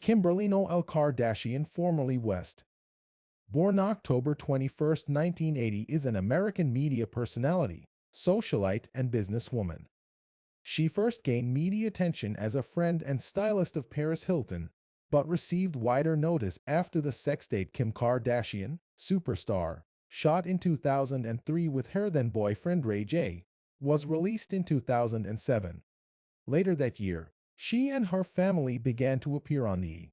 Kimberly Noel Kardashian, formerly West. Born October 21, 1980, is an American media personality, socialite, and businesswoman. She first gained media attention as a friend and stylist of Paris Hilton, but received wider notice after the sex tape Kim Kardashian, superstar, shot in 2003 with her then boyfriend Ray J, was released in 2007. Later that year, she and her family began to appear on the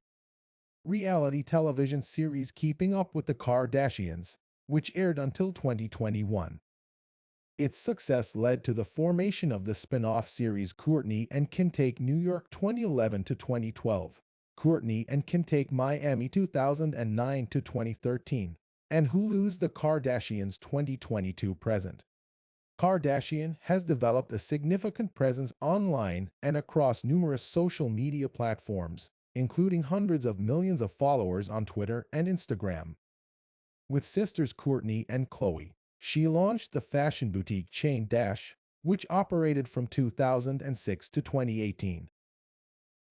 reality television series Keeping Up with the Kardashians, which aired until 2021. Its success led to the formation of the spin-off series Kourtney and Kim Take New York 2011 to 2012, Kourtney and Kim Take Miami 2009 to 2013, and Hulu's The Kardashians 2022 present. Kardashian has developed a significant presence online and across numerous social media platforms, including hundreds of millions of followers on Twitter and Instagram. With sisters Kourtney and Khloe, she launched the fashion boutique chain Dash, which operated from 2006 to 2018.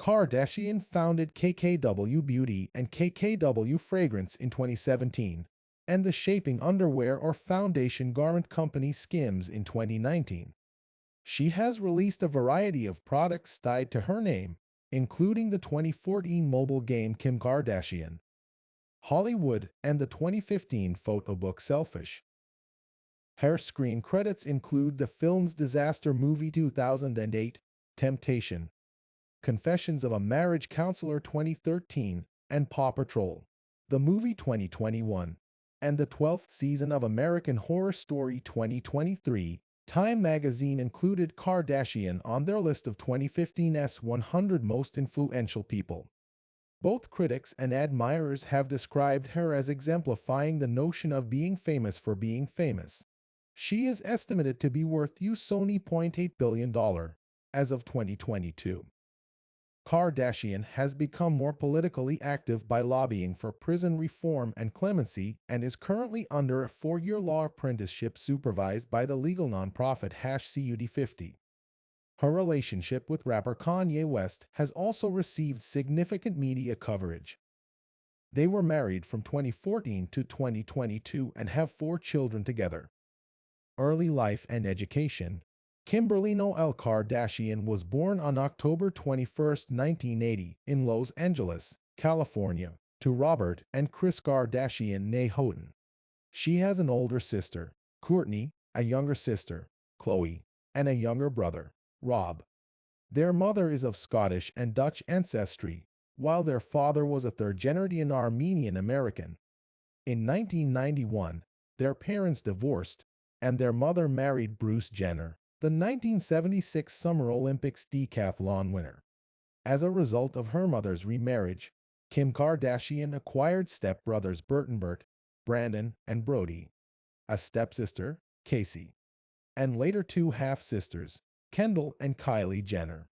Kardashian founded KKW Beauty and KKW Fragrance in 2017, and the shaping underwear or foundation garment company Skims in 2019. She has released a variety of products tied to her name, including the 2014 mobile game Kim Kardashian, Hollywood, and the 2015 photo book Selfish. Her screen credits include the films Disaster Movie 2008, Temptation, Confessions of a Marriage Counselor 2013, and Paw Patrol, the movie 2021, and the 12th season of American Horror Story 2023. Time magazine included Kardashian on their list of 2015's 100 most influential people. Both critics and admirers have described her as exemplifying the notion of being famous for being famous. She is estimated to be worth $8 billion as of 2022. Kardashian has become more politically active by lobbying for prison reform and clemency and is currently under a 4-year law apprenticeship supervised by the legal nonprofit #CUD50. Her relationship with rapper Kanye West has also received significant media coverage. They were married from 2014 to 2022 and have 4 children together. Early life and education. Kimberly Noel Kardashian was born on October 21, 1980, in Los Angeles, California, to Robert and Kris Kardashian née Houghton. She has an older sister, Kourtney, a younger sister, Khloe, and a younger brother, Rob. Their mother is of Scottish and Dutch ancestry, while their father was a third-generation Armenian American. In 1991, their parents divorced, and their mother married Bruce Jenner, the 1976 Summer Olympics decathlon winner. As a result of her mother's remarriage, Kim Kardashian acquired stepbrothers Bert, Brandon, and Brody, a stepsister, Casey, and later 2 half-sisters, Kendall and Kylie Jenner.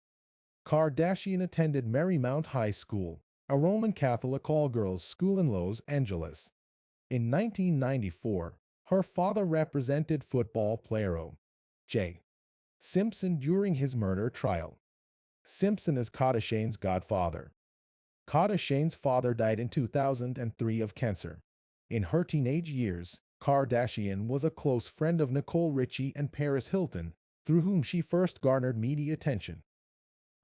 Kardashian attended Marymount High School, a Roman Catholic all-girls school in Los Angeles. In 1994, her father represented football player O.J. Simpson during his murder trial. Simpson is Kardashian's godfather. Kardashian's father died in 2003 of cancer. In her teenage years, Kardashian was a close friend of Nicole Richie and Paris Hilton, through whom she first garnered media attention.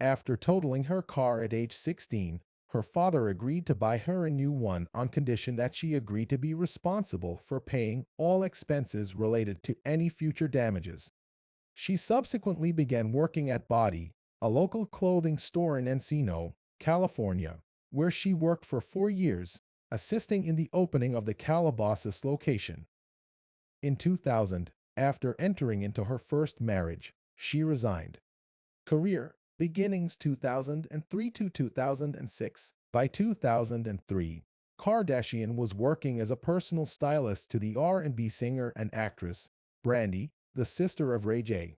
After totaling her car at age 16, her father agreed to buy her a new one on condition that she agreed to be responsible for paying all expenses related to any future damages. She subsequently began working at Body, a local clothing store in Encino, California, where she worked for 4 years, assisting in the opening of the Calabasas location. In 2000, after entering into her first marriage, she resigned. Career beginnings 2003 to 2006. By 2003, Kardashian was working as a personal stylist to the R&B singer and actress, Brandy, the sister of Ray J.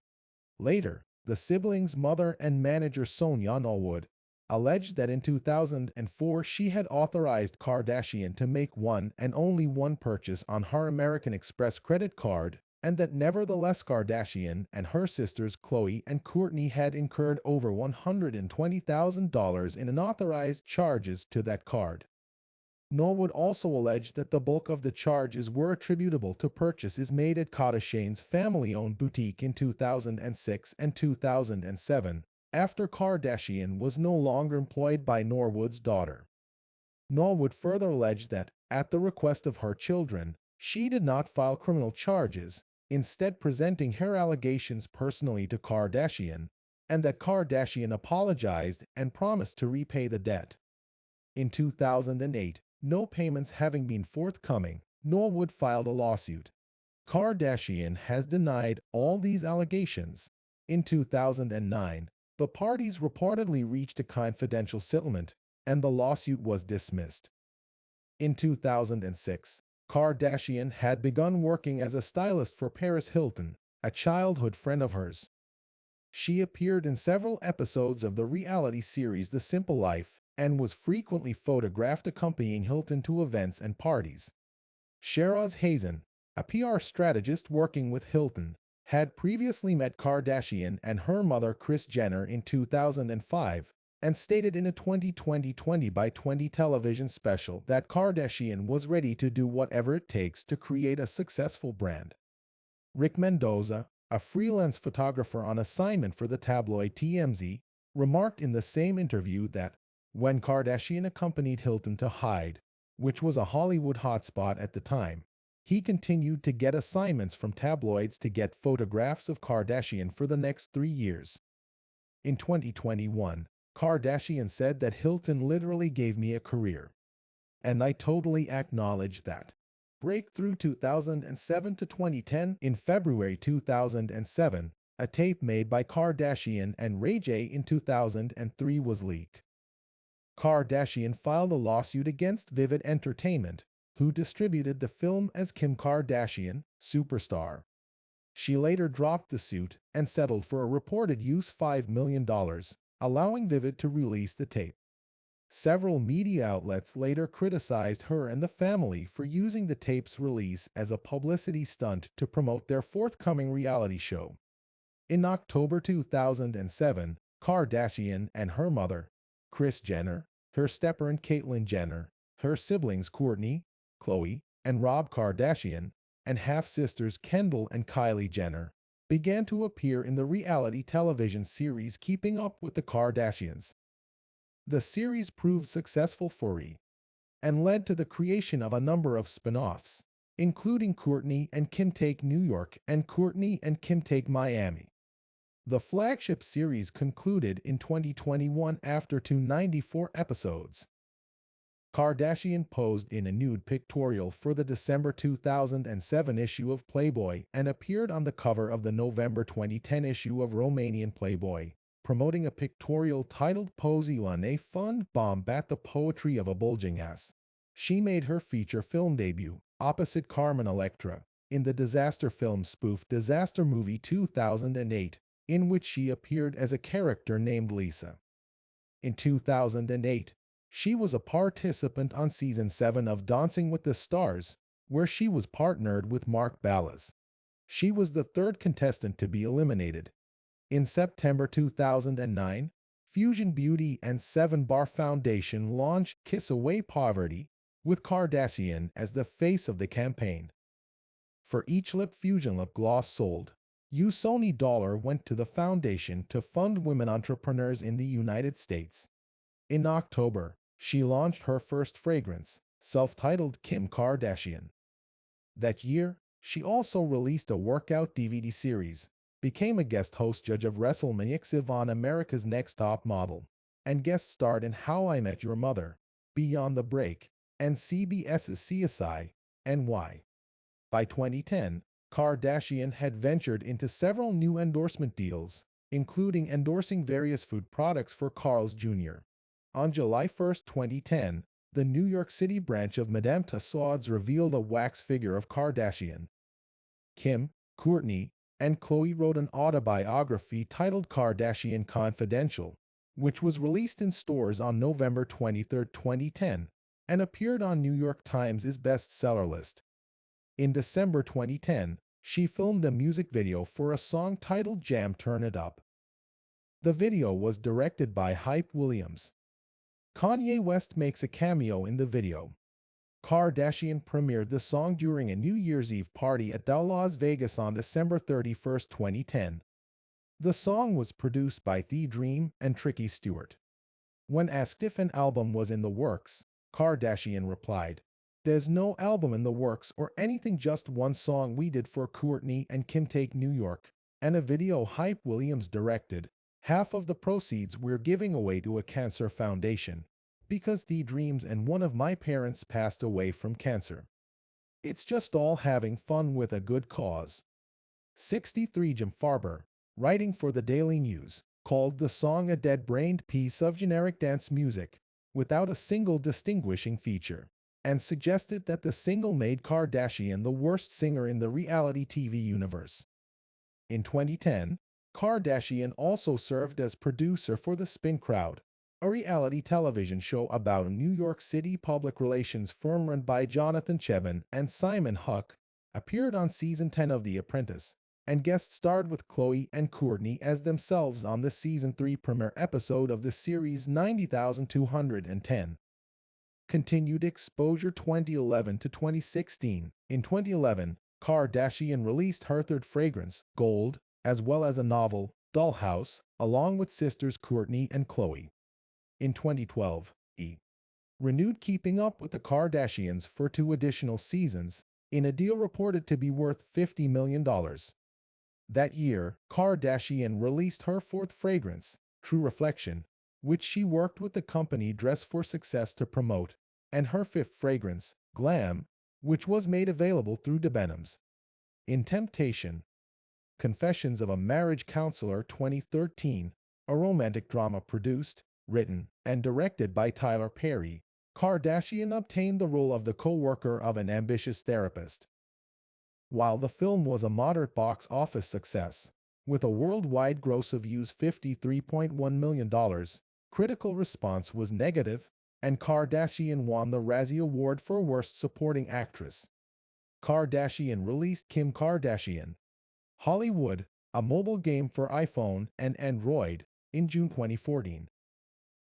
Later, the siblings' mother and manager Sonia Norwood alleged that in 2004 she had authorized Kardashian to make one and only one purchase on her American Express credit card, and that nevertheless Kardashian and her sisters Khloe and Kourtney had incurred over $120,000 in unauthorized charges to that card. Norwood also alleged that the bulk of the charges were attributable to purchases made at Kardashian's family-owned boutique in 2006 and 2007, after Kardashian was no longer employed by Norwood's daughter. Norwood further alleged that, at the request of her children, she did not file criminal charges, instead presenting her allegations personally to Kardashian, and that Kardashian apologized and promised to repay the debt. In 2008, no payments having been forthcoming, Norwood filed a lawsuit. Kardashian has denied all these allegations. In 2009, the parties reportedly reached a confidential settlement, and the lawsuit was dismissed. In 2006, Kardashian had begun working as a stylist for Paris Hilton, a childhood friend of hers. She appeared in several episodes of the reality series The Simple Life and was frequently photographed accompanying Hilton to events and parties. Shiraz Hazen, a PR strategist working with Hilton, had previously met Kardashian and her mother Kris Jenner in 2005 and stated in a 2020 by 20 television special that Kardashian was ready to do whatever it takes to create a successful brand. Rick Mendoza, a freelance photographer on assignment for the tabloid TMZ, remarked in the same interview that when Kardashian accompanied Hilton to Hyde, which was a Hollywood hotspot at the time, he continued to get assignments from tabloids to get photographs of Kardashian for the next 3 years. In 2021, Kardashian said that Hilton literally gave me a career. And I totally acknowledge that. Breakthrough 2007 to 2010. In February 2007, a tape made by Kardashian and Ray J in 2003 was leaked. Kardashian filed a lawsuit against Vivid Entertainment, who distributed the film as Kim Kardashian, Superstar. She later dropped the suit and settled for a reported $5 million, allowing Vivid to release the tape. Several media outlets later criticized her and the family for using the tape's release as a publicity stunt to promote their forthcoming reality show. In October 2007, Kardashian and her mother, Kris Jenner, her stepparent Caitlyn Jenner, her siblings Kourtney, Khloe, and Rob Kardashian, and half-sisters Kendall and Kylie Jenner, began to appear in the reality television series Keeping Up with the Kardashians. The series proved successful for E! And led to the creation of a number of spin-offs, including Kourtney and Kim Take New York and Kourtney and Kim Take Miami. The flagship series concluded in 2021 after 294 episodes. Kardashian posed in a nude pictorial for the December 2007 issue of Playboy and appeared on the cover of the November 2010 issue of Romanian Playboy, promoting a pictorial titled Posey on a Fun Bomb at the Poetry of a Bulging Ass. She made her feature film debut, opposite Carmen Electra, in the disaster film spoof Disaster Movie 2008, in which she appeared as a character named Lisa. In 2008, she was a participant on Season 7 of Dancing with the Stars, where she was partnered with Mark Ballas. She was the third contestant to be eliminated. In September 2009, Fusion Beauty and 7 Bar Foundation launched Kiss Away Poverty, with Kardashian as the face of the campaign. For each lip Fusion lip gloss sold, $1 went to the foundation to fund women entrepreneurs in the United States. In October, she launched her first fragrance, self-titled Kim Kardashian. That year, she also released a workout DVD series, became a guest host judge of WrestleMania X on America's Next Top Model, and guest starred in How I Met Your Mother, Beyond the Break, and CBS's CSI NY. By 2010, Kardashian had ventured into several new endorsement deals, including endorsing various food products for Carl's Jr. On July 1, 2010, the New York City branch of Madame Tussauds revealed a wax figure of Kardashian. Kim, Kourtney, and Khloe wrote an autobiography titled Kardashian Confidential, which was released in stores on November 23, 2010, and appeared on New York Times' bestseller list. In December 2010, She filmed a music video for a song titled Jam Turn It Up. The video was directed by Hype Williams. Kanye West makes a cameo in the video. Kardashian premiered the song during a New Year's Eve party at Las Vegas on December 31, 2010. The song was produced by The Dream and Tricky Stewart. When asked if an album was in the works, Kardashian replied, "There's no album in the works or anything, just one song we did for Kourtney and Kim Take New York, and a video Hype Williams directed. Half of the proceeds we're giving away to a cancer foundation, because The Dreams and one of my parents passed away from cancer. It's just all having fun with a good cause." 63 Jim Farber, writing for the Daily News, called the song a dead-brained piece of generic dance music, without a single distinguishing feature, and suggested that the single made Kardashian the worst singer in the reality TV universe. In 2010, Kardashian also served as producer for The Spin Crowd, a reality television show about a New York City public relations firm run by Jonathan Cheban and Simon Huck, appeared on Season 10 of The Apprentice, and guest-starred with Khloe and Kourtney as themselves on the Season 3 premiere episode of the series 90,210. Continued exposure 2011 to 2016. In 2011, Kardashian released her third fragrance, Gold, as well as a novel, Dollhouse, along with sisters Kourtney and Khloe. In 2012, E! renewed Keeping Up with the Kardashians for 2 additional seasons, in a deal reported to be worth $50 million. That year, Kardashian released her 4th fragrance, True Reflection, which she worked with the company Dress for Success to promote, and her 5th fragrance, Glam, which was made available through Debenhams. In Temptation, Confessions of a Marriage Counselor 2013, a romantic drama produced, written, and directed by Tyler Perry, Kardashian obtained the role of the co-worker of an ambitious therapist. While the film was a moderate box office success, with a worldwide gross of $53.1 million, critical response was negative, and Kardashian won the Razzie Award for Worst Supporting Actress. Kardashian released Kim Kardashian Hollywood, a mobile game for iPhone and Android, in June 2014.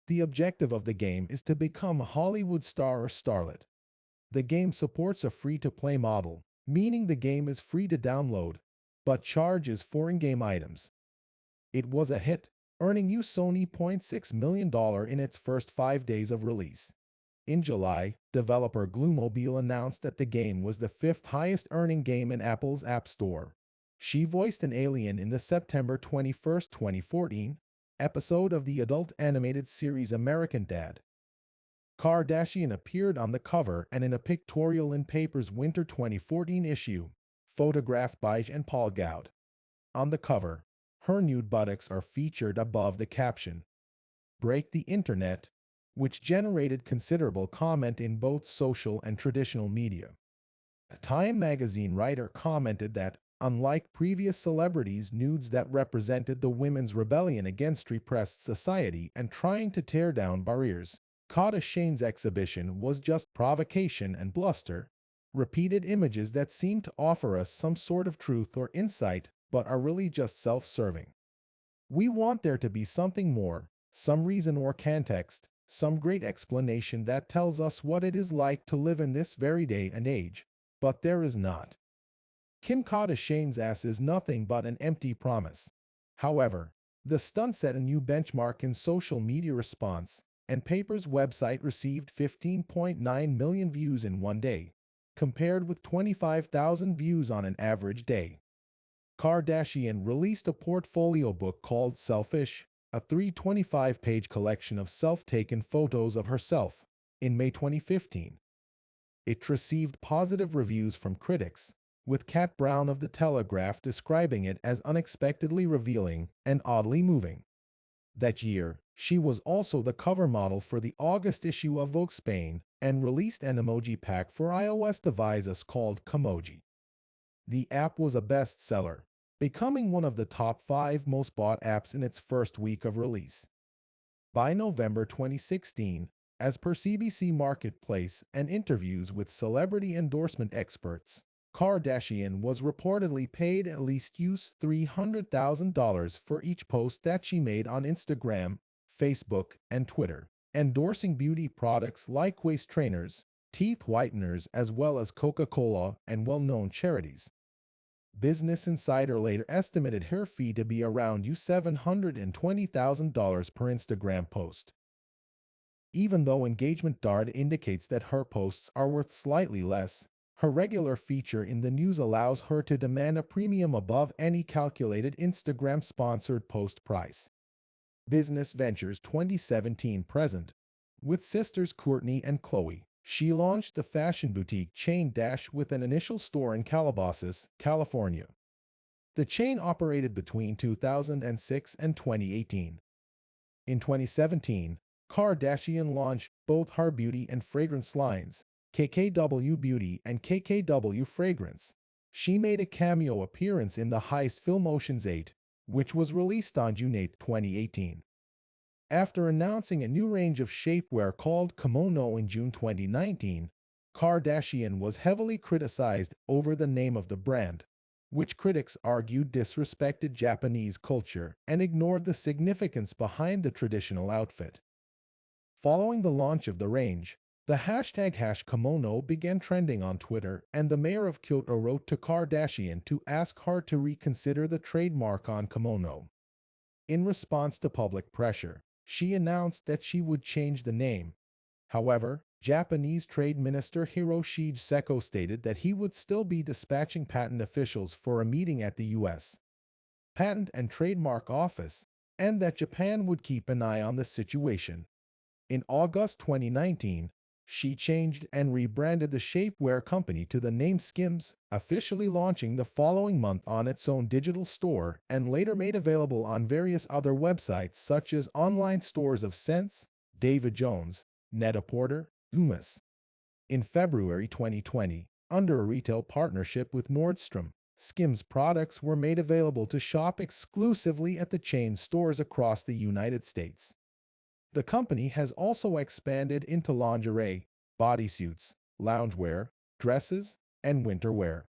The objective of the game is to become a Hollywood star or starlet. The game supports a free-to-play model, meaning the game is free to download, but charges for in-game items. It was a hit, earning Sony $0.6 million in its first 5 days of release. In July, developer Gloomobile announced that the game was the 5th highest-earning game in Apple's App Store. She voiced an alien in the September 21, 2014, episode of the adult animated series American Dad. Kardashian appeared on the cover and in a pictorial in Paper's winter 2014 issue, photographed by Jean Paul Gaud. On the cover, her nude buttocks are featured above the caption, "Break the Internet," which generated considerable comment in both social and traditional media. A Time magazine writer commented that, unlike previous celebrities' nudes that represented the women's rebellion against repressed society and trying to tear down barriers, Kardashian's exhibition was just provocation and bluster, repeated images that seem to offer us some sort of truth or insight but are really just self-serving. We want there to be something more, some reason or context, some great explanation that tells us what it is like to live in this very day and age, but there is not. Kim Kardashian's ass is nothing but an empty promise. However, the stunt set a new benchmark in social media response, and Paper's website received 15.9 million views in one day, compared with 25,000 views on an average day. Kardashian released a portfolio book called Selfish, a 325-page collection of self-taken photos of herself, in May 2015. It received positive reviews from critics, with Kat Brown of The Telegraph describing it as unexpectedly revealing and oddly moving. That year, she was also the cover model for the August issue of Vogue Spain and released an emoji pack for iOS devices called Camoji. The app was a bestseller, becoming one of the top 5 most bought apps in its first week of release. By November 2016, as per CBC Marketplace and interviews with celebrity endorsement experts, Kardashian was reportedly paid at least $300,000 for each post that she made on Instagram, Facebook, and Twitter, endorsing beauty products like waist trainers, teeth whiteners, as well as Coca-Cola and well-known charities. Business Insider later estimated her fee to be around $720,000 per Instagram post. Even though engagement data indicates that her posts are worth slightly less, her regular feature in the news allows her to demand a premium above any calculated Instagram-sponsored post price. Business Ventures 2017 present. With sisters Courtney and Chloe, she launched the fashion boutique chain Dash with an initial store in Calabasas, California. The chain operated between 2006 and 2018. In 2017, Kardashian launched both her beauty and fragrance lines, KKW Beauty and KKW Fragrance. She made a cameo appearance in the heist film Ocean's 8, which was released on June 8, 2018. After announcing a new range of shapewear called Kimono in June 2019, Kardashian was heavily criticized over the name of the brand, which critics argued disrespected Japanese culture and ignored the significance behind the traditional outfit. Following the launch of the range, the hashtag #kimono began trending on Twitter, and the mayor of Kyoto wrote to Kardashian to ask her to reconsider the trademark on kimono. In response to public pressure, she announced that she would change the name. However, Japanese Trade Minister Hiroshi Seko stated that he would still be dispatching patent officials for a meeting at the U.S. Patent and Trademark Office, and that Japan would keep an eye on the situation. In August 2019, she changed and rebranded the shapewear company to the name Skims, officially launching the following month on its own digital store and later made available on various other websites such as online stores of Sense, David Jones, Net-a-Porter, Umas. In February 2020, under a retail partnership with Nordstrom, Skims products were made available to shop exclusively at the chain stores across the United States. The company has also expanded into lingerie, bodysuits, loungewear, dresses, and winter wear.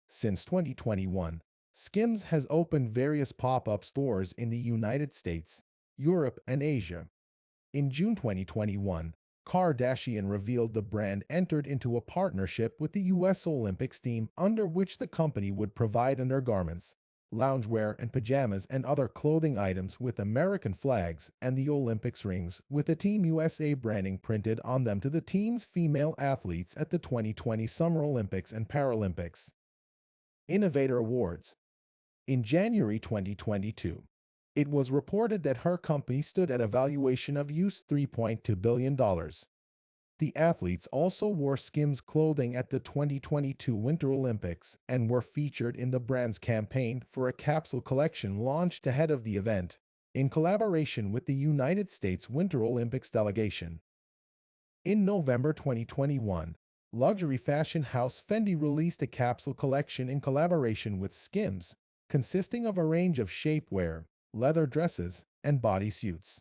Since 2021, Skims has opened various pop-up stores in the United States, Europe, and Asia. In June 2021, Kardashian revealed the brand entered into a partnership with the U.S. Olympics team under which the company would provide undergarments, loungewear and pajamas and other clothing items with American flags and the Olympics rings with the Team USA branding printed on them to the team's female athletes at the 2020 Summer Olympics and Paralympics. Innovator Awards. In January 2022, it was reported that her company stood at a valuation of $3.2 billion. The athletes also wore Skims clothing at the 2022 Winter Olympics and were featured in the brand's campaign for a capsule collection launched ahead of the event, in collaboration with the United States Winter Olympics delegation. In November 2021, luxury fashion house Fendi released a capsule collection in collaboration with Skims, consisting of a range of shapewear, leather dresses, and bodysuits.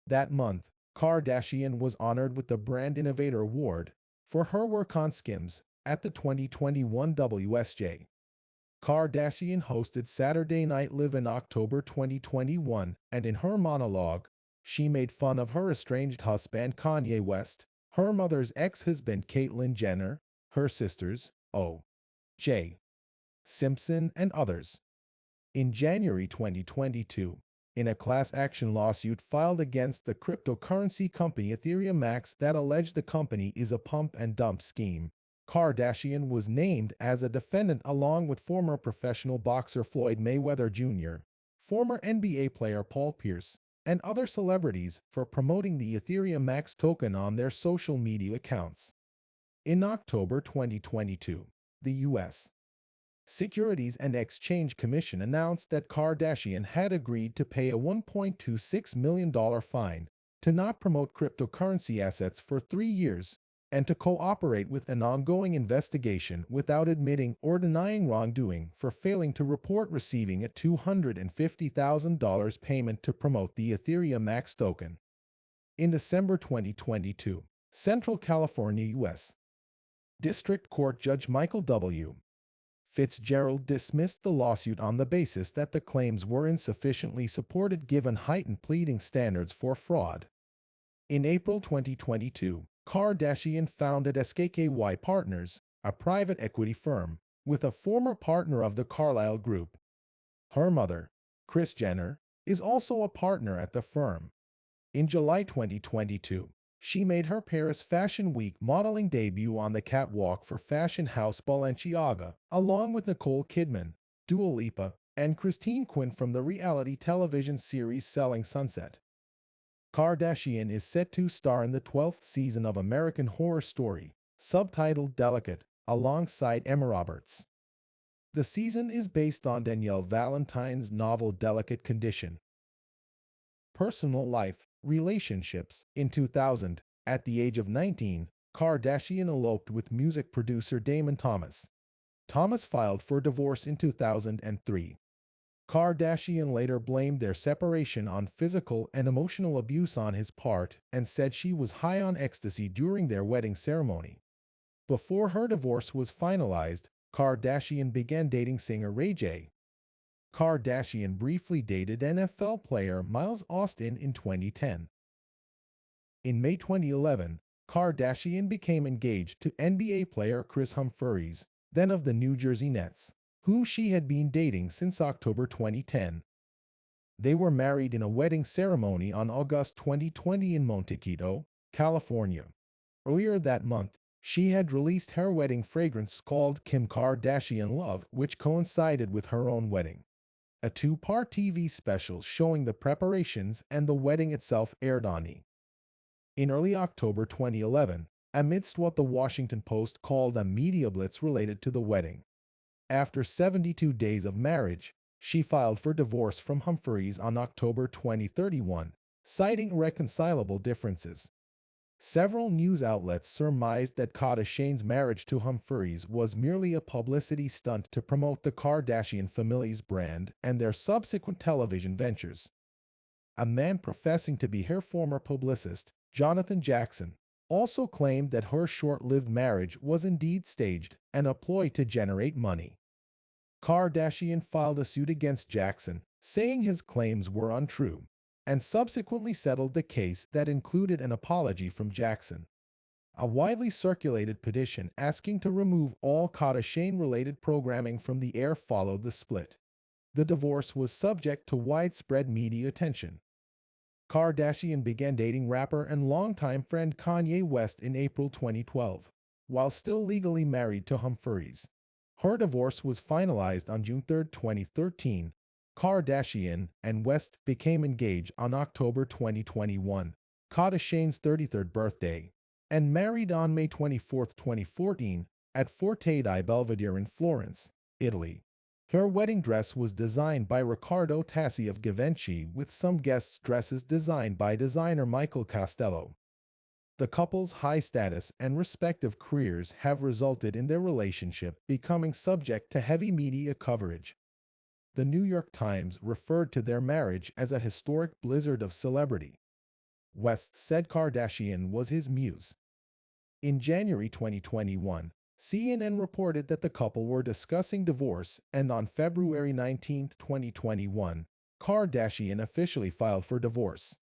That month, Kardashian was honored with the Brand Innovator Award for her work on Skims at the 2021 WSJ. Kardashian hosted Saturday Night Live in October 2021, and in her monologue, she made fun of her estranged husband Kanye West, her mother's ex-husband Caitlyn Jenner, her sisters, O.J. Simpson, and others. In January 2022, in a class action lawsuit filed against the cryptocurrency company Ethereum Max that alleged the company is a pump and dump scheme, Kardashian was named as a defendant along with former professional boxer Floyd Mayweather Jr., former NBA player Paul Pierce, and other celebrities for promoting the Ethereum Max token on their social media accounts. In October 2022, the U.S. Securities and Exchange Commission announced that Kardashian had agreed to pay a $1.26 million fine to not promote cryptocurrency assets for 3 years and to cooperate with an ongoing investigation without admitting or denying wrongdoing for failing to report receiving a $250,000 payment to promote the Ethereum Max token. In December 2022, Central California, U.S. District Court Judge Michael W. Fitzgerald dismissed the lawsuit on the basis that the claims were insufficiently supported given heightened pleading standards for fraud. In April 2022, Kardashian founded SKKY Partners, a private equity firm, with a former partner of the Carlyle Group. Her mother, Kris Jenner, is also a partner at the firm. In July 2022, she made her Paris Fashion Week modeling debut on the catwalk for fashion house Balenciaga, along with Nicole Kidman, Dua Lipa, and Christine Quinn from the reality television series Selling Sunset. Kardashian is set to star in the 12th season of American Horror Story, subtitled Delicate, alongside Emma Roberts. The season is based on Danielle Valentine's novel Delicate Condition. Personal life, relationships. In 2000, at the age of 19, Kardashian eloped with music producer Damon Thomas. Thomas filed for divorce in 2003. Kardashian later blamed their separation on physical and emotional abuse on his part and said she was high on ecstasy during their wedding ceremony. Before her divorce was finalized, Kardashian began dating singer Ray J. Kardashian briefly dated NFL player Miles Austin in 2010. In May 2011, Kardashian became engaged to NBA player Kris Humphries, then of the New Jersey Nets, whom she had been dating since October 2010. They were married in a wedding ceremony on August 2020 in Montecito, California. Earlier that month, she had released her wedding fragrance called Kim Kardashian Love, which coincided with her own wedding. A two-part TV special showing the preparations and the wedding itself aired on E! In early October 2011, amidst what the Washington Post called a media blitz related to the wedding. After 72 days of marriage, she filed for divorce from Humphries on October 2031, citing irreconcilable differences. Several news outlets surmised that Kardashian's marriage to Humphries was merely a publicity stunt to promote the Kardashian family's brand and their subsequent television ventures. A man professing to be her former publicist, Jonathan Jackson, also claimed that her short-lived marriage was indeed staged and a ploy to generate money. Kardashian filed a suit against Jackson, saying his claims were untrue, and subsequently settled the case that included an apology from Jackson. A widely circulated petition asking to remove all Kardashian-related programming from the air followed the split. The divorce was subject to widespread media attention. Kardashian began dating rapper and longtime friend Kanye West in April 2012, while still legally married to Humphries. Her divorce was finalized on June 3, 2013. Kardashian and West became engaged on October 2021, Kardashian's 33rd birthday, and married on May 24, 2014, at Forte di Belvedere in Florence, Italy. Her wedding dress was designed by Riccardo Tassi of Givenchy, with some guest dresses designed by designer Michael Costello. The couple's high status and respective careers have resulted in their relationship becoming subject to heavy media coverage. The New York Times referred to their marriage as a historic blizzard of celebrity. West said Kardashian was his muse. In January 2021, CNN reported that the couple were discussing divorce, and on February 19, 2021, Kardashian officially filed for divorce.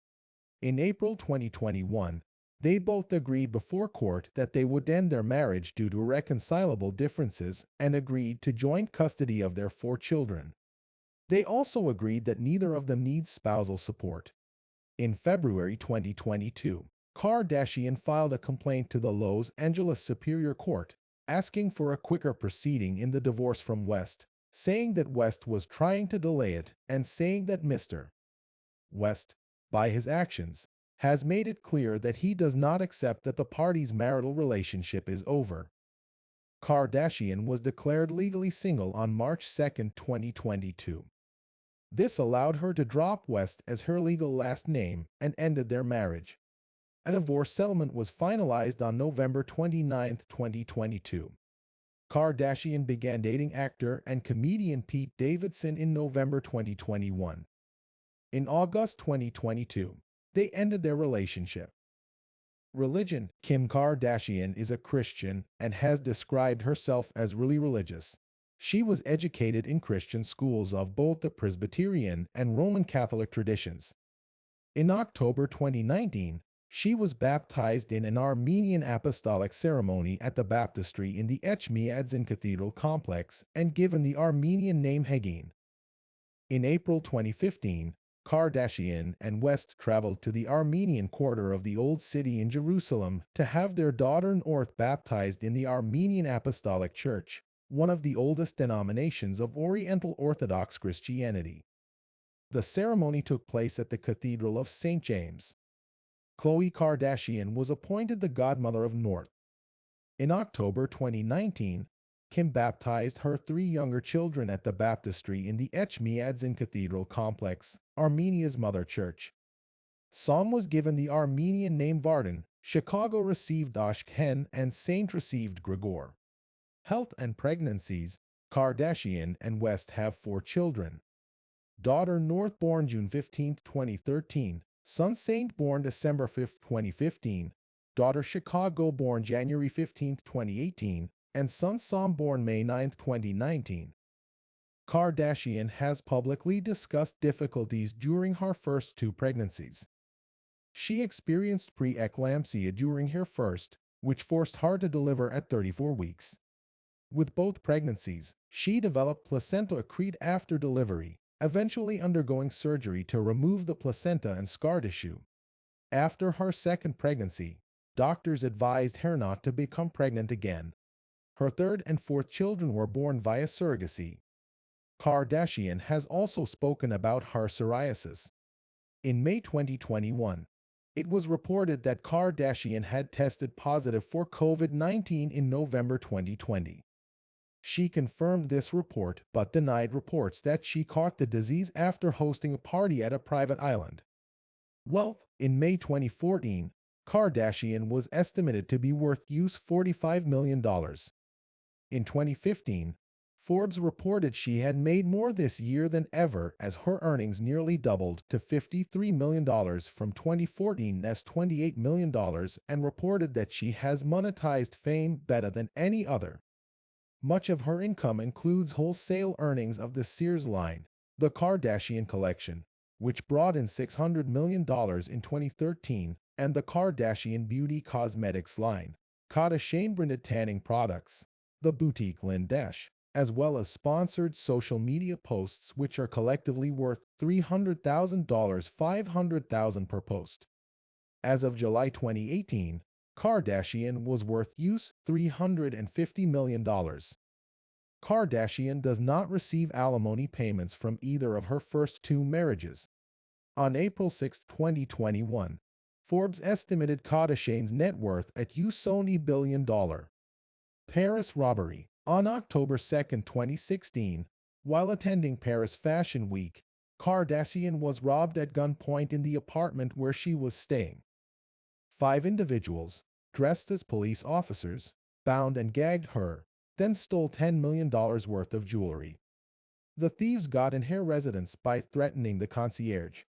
In April 2021, they both agreed before court that they would end their marriage due to irreconcilable differences and agreed to joint custody of their 4 children. They also agreed that neither of them needs spousal support. In February 2022, Kardashian filed a complaint to the Los Angeles Superior Court, asking for a quicker proceeding in the divorce from West, saying that West was trying to delay it and saying that Mr. West, by his actions, has made it clear that he does not accept that the parties' marital relationship is over. Kardashian was declared legally single on March 2, 2022. This allowed her to drop West as her legal last name and ended their marriage. A divorce settlement was finalized on November 29, 2022. Kardashian began dating actor and comedian Pete Davidson in November 2021. In August 2022, they ended their relationship. Religion. Kim Kardashian is a Christian and has described herself as really religious. She was educated in Christian schools of both the Presbyterian and Roman Catholic traditions. In October 2019, she was baptized in an Armenian apostolic ceremony at the baptistry in the Echmiadzin Cathedral complex and given the Armenian name Hagin. In April 2015, Kardashian and West traveled to the Armenian quarter of the Old City in Jerusalem to have their daughter North baptized in the Armenian Apostolic Church, one of the oldest denominations of Oriental Orthodox Christianity. The ceremony took place at the Cathedral of St. James. Khloe Kardashian was appointed the godmother of North. In October 2019, Kim baptized her three younger children at the baptistry in the Echmiadzin Cathedral complex, Armenia's mother church. Psalm was given the Armenian name Vardan, Chicago received Ashken, and Saint received Gregor. Health and pregnancies. Kardashian and West have 4 children. Daughter North born June 15, 2013, son Saint born December 5, 2015, daughter Chicago born January 15, 2018, and son Psalm born May 9, 2019. Kardashian has publicly discussed difficulties during her first 2 pregnancies. She experienced preeclampsia during her first, which forced her to deliver at 34 weeks. With both pregnancies, she developed placenta accrete after delivery, eventually undergoing surgery to remove the placenta and scar tissue. After her second pregnancy, doctors advised her not to become pregnant again. Her third and fourth children were born via surrogacy. Kardashian has also spoken about her psoriasis. In May 2021, it was reported that Kardashian had tested positive for COVID-19 in November 2020. She confirmed this report but denied reports that she caught the disease after hosting a party at a private island. Well, in May 2014, Kardashian was estimated to be worth $45 million. In 2015, Forbes reported she had made more this year than ever as her earnings nearly doubled to $53 million from 2014's $28 million and reported that she has monetized fame better than any other. Much of her income includes wholesale earnings of the Sears line, the Kardashian collection, which brought in $600 million in 2013, and the Kardashian beauty cosmetics line, Kardashian branded tanning products, the boutique Lindesh, as well as sponsored social media posts which are collectively worth $300,000, $500,000 per post. As of July 2018, Kardashian was worth $350 million. Kardashian does not receive alimony payments from either of her first 2 marriages. On April 6, 2021, Forbes estimated Kardashian's net worth at $1 billion. Paris robbery. On October 2, 2016, while attending Paris Fashion Week, Kardashian was robbed at gunpoint in the apartment where she was staying. 5 individuals, dressed as police officers, bound and gagged her, then stole $10 million worth of jewelry. The thieves got in her residence by threatening the concierge.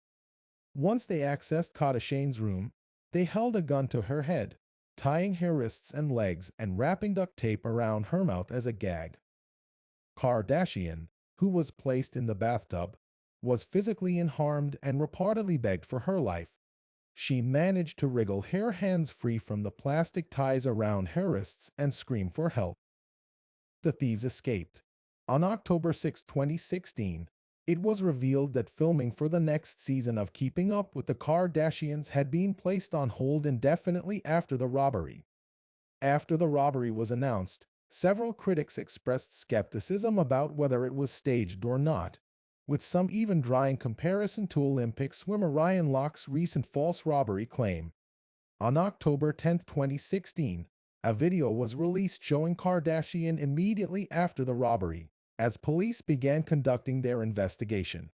Once they accessed Kardashian's room, they held a gun to her head, tying her wrists and legs and wrapping duct tape around her mouth as a gag. Kardashian, who was placed in the bathtub, was physically unharmed and reportedly begged for her life. She managed to wriggle her hands free from the plastic ties around her wrists and scream for help. The thieves escaped. On October 6, 2016, it was revealed that filming for the next season of Keeping Up with the Kardashians had been placed on hold indefinitely after the robbery. After the robbery was announced, several critics expressed skepticism about whether it was staged or not, with some even drawing comparison to Olympic swimmer Ryan Loche's recent false robbery claim. On October 10, 2016, a video was released showing Kardashian immediately after the robbery, as police began conducting their investigation.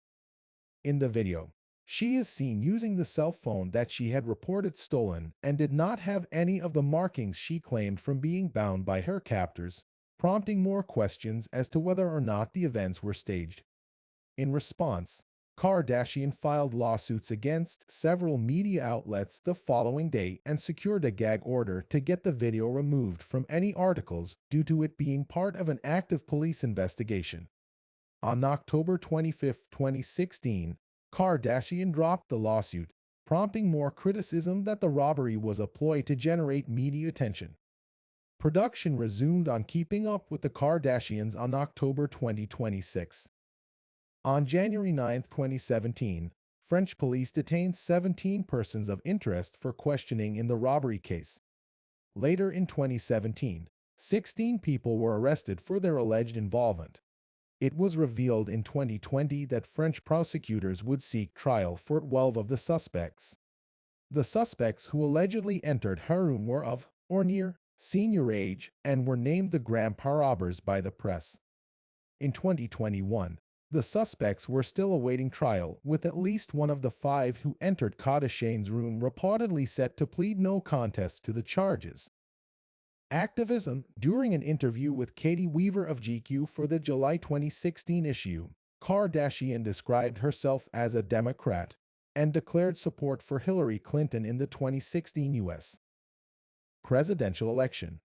In the video, she is seen using the cell phone that she had reported stolen and did not have any of the markings she claimed from being bound by her captors, prompting more questions as to whether or not the events were staged. In response, Kardashian filed lawsuits against several media outlets the following day and secured a gag order to get the video removed from any articles due to it being part of an active police investigation. On October 25, 2016, Kardashian dropped the lawsuit, prompting more criticism that the robbery was a ploy to generate media attention. Production resumed on Keeping Up with the Kardashians on October 2026. On January 9, 2017, French police detained 17 persons of interest for questioning in the robbery case. Later in 2017, 16 people were arrested for their alleged involvement. It was revealed in 2020 that French prosecutors would seek trial for 12 of the suspects. The suspects who allegedly entered her room were of, or near, senior age and were named the grandpa robbers by the press. In 2021, the suspects were still awaiting trial, with at least one of the 5 who entered Kardashian's room reportedly set to plead no contest to the charges. Activism. During an interview with Katie Weaver of GQ for the July 2016 issue, Kardashian described herself as a Democrat and declared support for Hillary Clinton in the 2016 U.S. presidential election.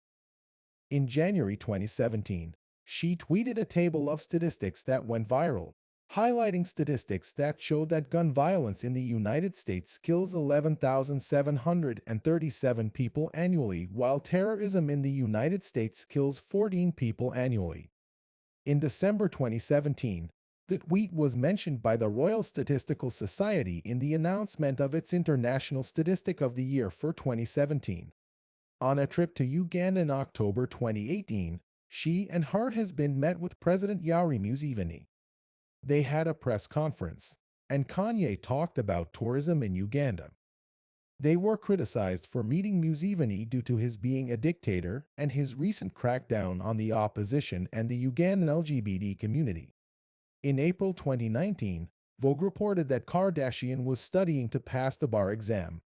In January 2017, she tweeted a table of statistics that went viral, highlighting statistics that showed that gun violence in the United States kills 11,737 people annually, while terrorism in the United States kills 14 people annually. In December 2017, the tweet was mentioned by the Royal Statistical Society in the announcement of its International Statistic of the Year for 2017. On a trip to Uganda in October 2018, she and her husband met with President Yoweri Museveni. They had a press conference, and Kanye talked about tourism in Uganda. They were criticized for meeting Museveni due to his being a dictator and his recent crackdown on the opposition and the Ugandan LGBT community. In April 2019, Vogue reported that Kardashian was studying to pass the bar exam.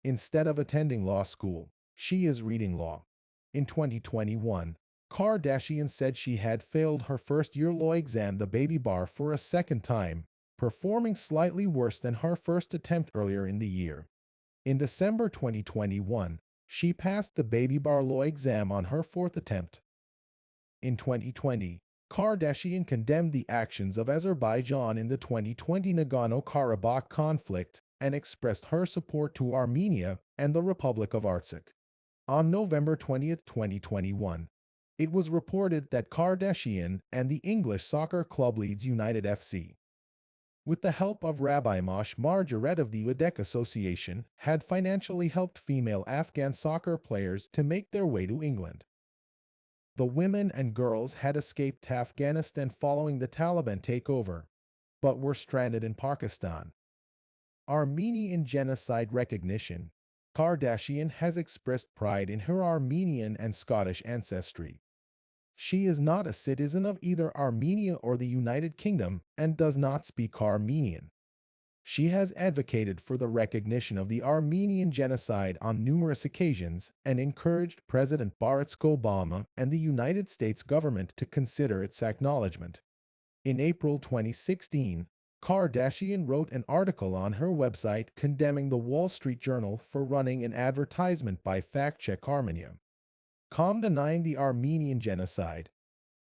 Instead of attending law school, she is reading law. In 2021, Kardashian said she had failed her first-year law exam, the baby bar, for a second time, performing slightly worse than her first attempt earlier in the year. In December 2021, she passed the baby bar law exam on her 4th attempt. In 2020, Kardashian condemned the actions of Azerbaijan in the 2020 Nagorno-Karabakh conflict and expressed her support to Armenia and the Republic of Artsakh. On November 20, 2021, it was reported that Kardashian and the English soccer club Leeds United FC, with the help of Rabbi Moshe Margaret of the UDEC Association, had financially helped female Afghan soccer players to make their way to England. The women and girls had escaped Afghanistan following the Taliban takeover, but were stranded in Pakistan. Armenian genocide recognition. Kardashian has expressed pride in her Armenian and Scottish ancestry. She is not a citizen of either Armenia or the United Kingdom and does not speak Armenian. She has advocated for the recognition of the Armenian genocide on numerous occasions and encouraged President Barack Obama and the United States government to consider its acknowledgement. In April 2016, Kardashian wrote an article on her website condemning the Wall Street Journal for running an advertisement by Fact Check Armenia, denying the Armenian genocide.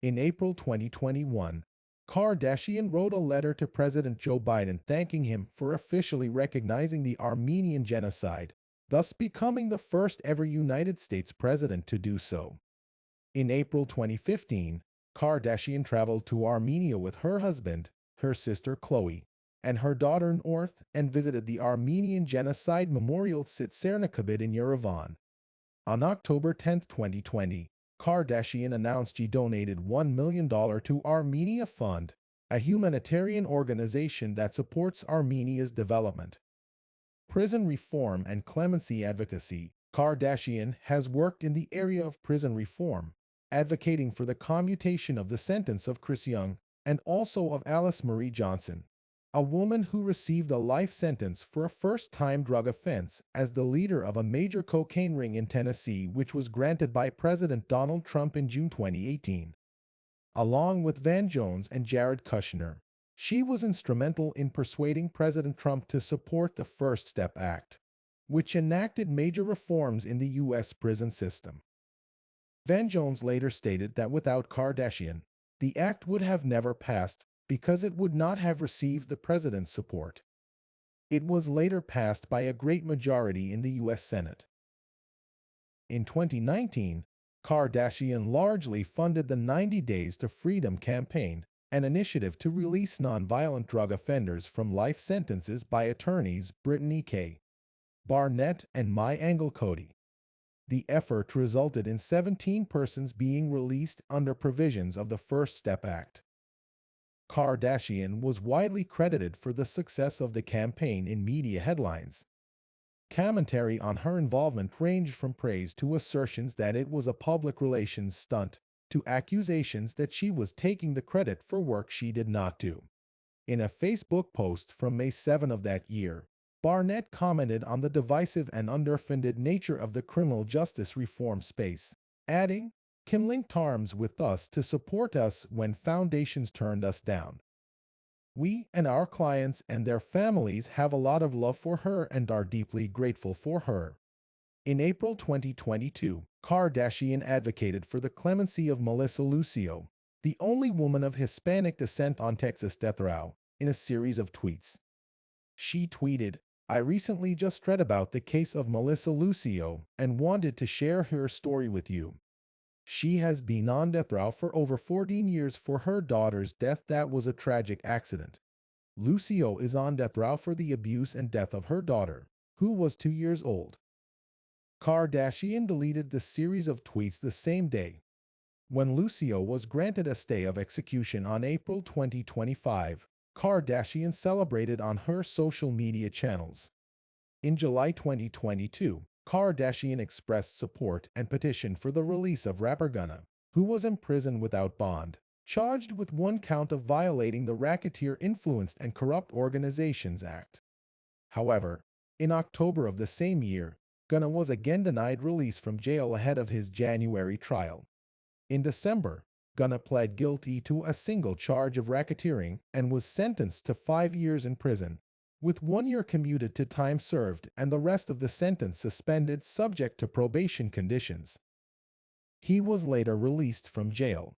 In April 2021, Kardashian wrote a letter to President Joe Biden thanking him for officially recognizing the Armenian genocide, thus becoming the first ever United States president to do so. In April 2015, Kardashian traveled to Armenia with her husband, her sister Khloe, and her daughter North and visited the Armenian Genocide Memorial Tsitsernakabit in Yerevan. On October 10, 2020, Kardashian announced she donated $1 million to Armenia Fund, a humanitarian organization that supports Armenia's development. Prison reform and clemency advocacy. Kardashian has worked in the area of prison reform, advocating for the commutation of the sentence of Chris Young and also of Alice Marie Johnson, a woman who received a life sentence for a first-time drug offense as the leader of a major cocaine ring in Tennessee, which was granted by President Donald Trump in June 2018. Along with Van Jones and Jared Kushner, She was instrumental in persuading President Trump to support the First Step Act, which enacted major reforms in the U.S. prison system. Van Jones later stated that without Kardashian, the act would have never passed because it would not have received the president's support. It was later passed by a great majority in the U.S. Senate. In 2019, Kardashian largely funded the 90 Days to Freedom campaign, an initiative to release nonviolent drug offenders from life sentences by attorneys Brittany K. Barnett and Mai Angle Cody. The effort resulted in 17 persons being released under provisions of the First Step Act. Kardashian was widely credited for the success of the campaign in media headlines. Commentary on her involvement ranged from praise to assertions that it was a public relations stunt, to accusations that she was taking the credit for work she did not do. In a Facebook post from May 7 of that year, Barnett commented on the divisive and underfunded nature of the criminal justice reform space, adding, "Kim linked arms with us to support us when foundations turned us down. We and our clients and their families have a lot of love for her and are deeply grateful for her." In April 2022, Kardashian advocated for the clemency of Melissa Lucio, the only woman of Hispanic descent on Texas death row, in a series of tweets. She tweeted, "I recently just read about the case of Melissa Lucio and wanted to share her story with you. She has been on death row for over 14 years for her daughter's death that was a tragic accident. Lucio is on death row for the abuse and death of her daughter, who was 2 years old." Kardashian deleted the series of tweets the same day. When Lucio was granted a stay of execution on April 2025, Kardashian celebrated on her social media channels. In July 2022, Kardashian expressed support and petitioned for the release of rapper Gunna, who was in prison without bond, charged with 1 count of violating the Racketeer Influenced and Corrupt Organizations Act. However, in October of the same year, Gunna was again denied release from jail ahead of his January trial. In December, Gunna pled guilty to a single charge of racketeering and was sentenced to 5 years in prison, with 1 year commuted to time served and the rest of the sentence suspended subject to probation conditions. He was later released from jail.